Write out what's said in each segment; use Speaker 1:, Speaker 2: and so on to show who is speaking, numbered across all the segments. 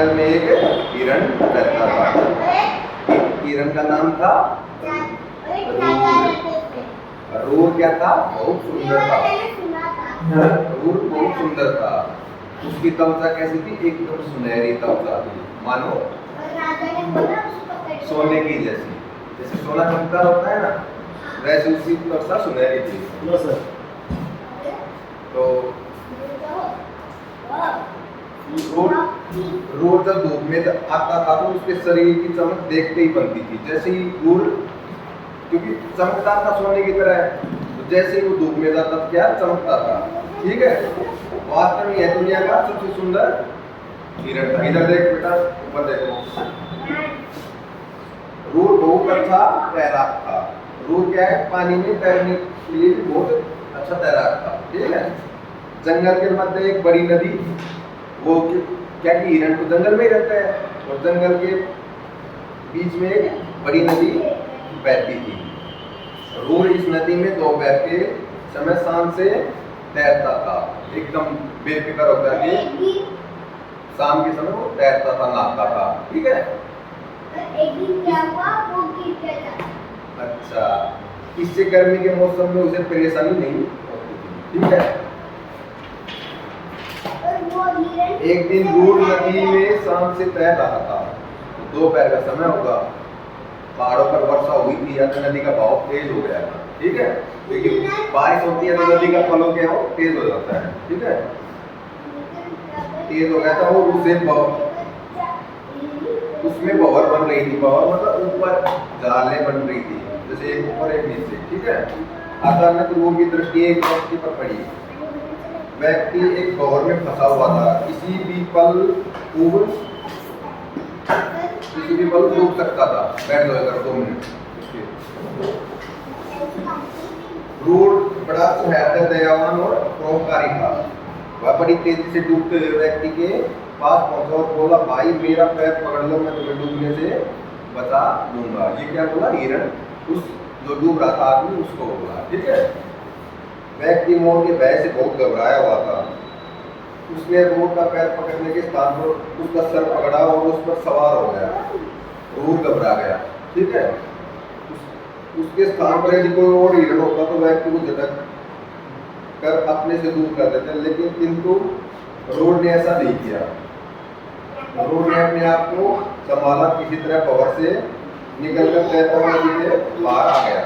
Speaker 1: जंगल में एक हिरण रहता था। हिरण का नाम था रूर। रूर क्या था? बहुत सुंदर था। रूर बहुत सुंदर था। उसकी त्वचा कैसी थी? एकदम सुनहरी त्वचा थी, मानो सोने की जैसी। जैसे सोना चमकदार होता है ना, वैसे उसकी त्वचा सुनहरी थी। तो रूर जब धूप में आता था तो उसके शरीर की चमक देखते ही बनती थी। जैसे ही रूर, क्योंकि चमकदार था सोने की तरह, तो जैसे ही वो धूप में जाता क्या चमकता था। ठीक है, वास्तव में यह दुनिया का सबसे सुंदर हिरण था। इधर देख बेटा, ऊपर देखो। रूर बहुत अच्छा तैराक था। रूर क्या है? पानी में तैरने के लिए बहुत अच्छा तैराक था। ठीक है, जंगल के मध्य एक बड़ी नदी, वो क्या कि हिरण तो जंगल में ही रहता है, और जंगल के बीच में एक बड़ी नदी बहती थी। रूर इस नदी में दोपहर के समय शाम से तैरता था, एकदम बेफिक्र होकर के शाम के समय वो तैरता था, नहाता था। ठीक है,
Speaker 2: एक दिन क्या हुआ, वो गिर गया।
Speaker 1: अच्छा, इससे गर्मी के मौसम में उसे परेशानी नहीं होती थी। ठीक है, एक दिन रूर नदी में शाम से तैर रहा था। दोपहर का समय होगा, पहाड़ों पर वर्षा हुई थी या तो नदी का बहाव तेज हो गया था। ठीक है, क्योंकि बारिश होती है तो नदी का फ्लो क्या हो, तेज हो जाता है। ठीक है, तेज हो गया था और उसमें बवर बन रही थी। बवर मतलब ऊपर जाले बन रही थी, जैसे एक ऊपर एक नीचे। ठीक है, अचानक रूर की दृष्टि एक व्यक्ति पर पड़ी। व्यक्ति एक बवर में फंसा हुआ था, किसी भी पल डूब सकता था। बैठ जाओ इधर 2 मिनट। रूर बड़ा सुहृद, दयावान और परोपकारी था। वह बड़ी तेजी से डूबते हुए व्यक्ति के पास पहुंचा और बोला, भाई मेरा पैर पकड़ लो, मैं तुम्हें डूबने से बचा दूंगा। ये क्या बोला? हिरण उस जो डूब रहा था आदमी उसको बोला। ठीक है, व्यक्ति मोर के भय से बहुत घबराया हुआ था। उसने रूर का पैर पकड़ने के स्थान पर उसका सर पकड़ा और उस पर सवार हो गया। रूर घबरा गया। ठीक है, उसके स्थान पर यदि कोई और हिरण होता तो व्यक्ति को झटक कर अपने से दूर कर देते, लेकिन किंतु रूर ने ऐसा नहीं किया। रूर ने अपने आप को संभाला, किसी तरह बवर से निकलकर तैरता हुआ नदी के बाहर आ गया।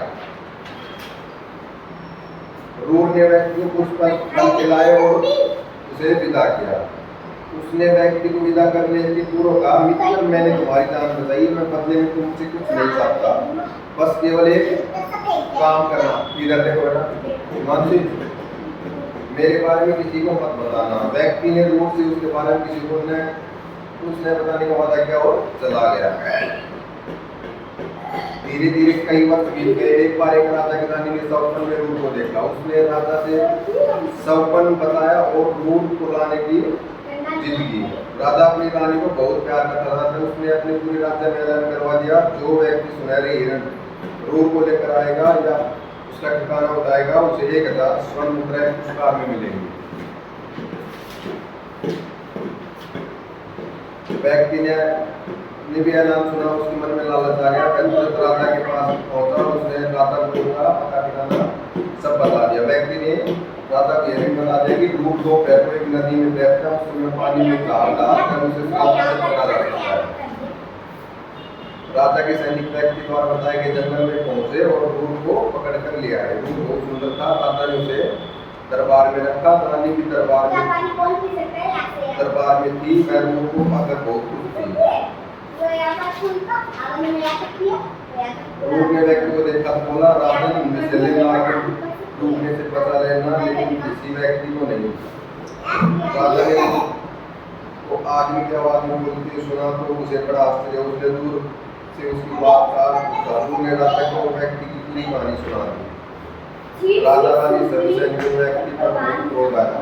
Speaker 1: रूर ने व्यक्ति को कुछ फल खिलाए और उसे विदा किया। उसने व्यक्ति को विदा करने के पूर्व कहा, मित्र मैंने तुम्हारी जान बचाई, मैं बदले में तुमसे कुछ नहीं चाहता, बस केवल एक काम करना। इधर देखो बेटा, मानसी मेरे बारे में किसी को मत बताना। व्यक्ति ने रूर से उसके बारे में किसी को उसने बताने का वादा किया और चला गया। धीरे धीरे कई वर्ष बीत गए। एक बार एक राजा की रानी ने सौपन में रूर को देखा। उसने राजा से सौपन बताया और रूर को लाने की जिद की। राजा अपनी रानी को बहुत प्यार करता था, तो उसने अपने पूरे राज्य में ऐलान करवा दिया, जो व्यक्ति सुनहरे हिरण रूर को लेकर आएगा या उसका ठिकाना बताएगा, उसे 1000 स्वर्ण मुद्राएं पुरस्कार में मिलेंगी। व्यक्ति ने भी ऐलान सुना, उसके मन में लालच आ गया। तुरंत राजा के पास पहुंचा, उसने राजा को पूरा पता ठिकाना सब बता दिया। व्यक्ति ने राजा को यह बता दिया कि रूर 2 पैर को एक नदी में तैरता है, उसमें पानी में जाल डालकर उसे सावधानी से पकड़ा जा सकता है। राजा के सैनिक व्यक्ति द्वारा बताए गए जंगल में पहुंचे और रूर को पकड़ कर ले आए। रूर बहुत सुंदर था। राजा ने उसे दरबार में रखा। रानी भी दरबार में थी। मैं रूर को पाकर बहुत खुश थी। रूर ने व्यक्ति को देखा तो बोला, राजन मुझे डूबने से बचा लेना, लेकिन किसी व्यक्ति को नहीं। राजा ने वो आदमी की आवाज में बोलती हुई सुना तो उसे बड़ा आश्चर्य। उसने दूर से उसकी बात का रूर ने राजा को व्यक्ति की पूरी कहानी सुना दी। राजा रानी सभी सैनिकों व्यक्ति पर बहुत क्रोध आया।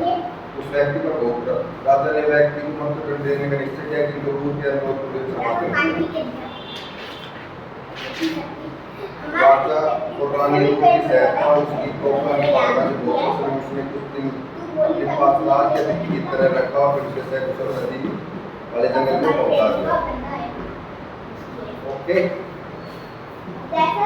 Speaker 1: उस व्यक्ति पर बहुत राजा ने व्यक्ति को मृत्यु देने का निश्चय किया, कि रूर के अनुरोध को राजा और रानी रूर की सहायता उसकी कोपा की भावना से बहुत प्रसन्न। उसने कुछ दिन अपने पास लाल के अतिथि की तरह रखा और फिर उसे सकुशल नदी वाले जंगल में पहुंचा दिया।
Speaker 2: करना है
Speaker 1: ओके
Speaker 2: दैट्स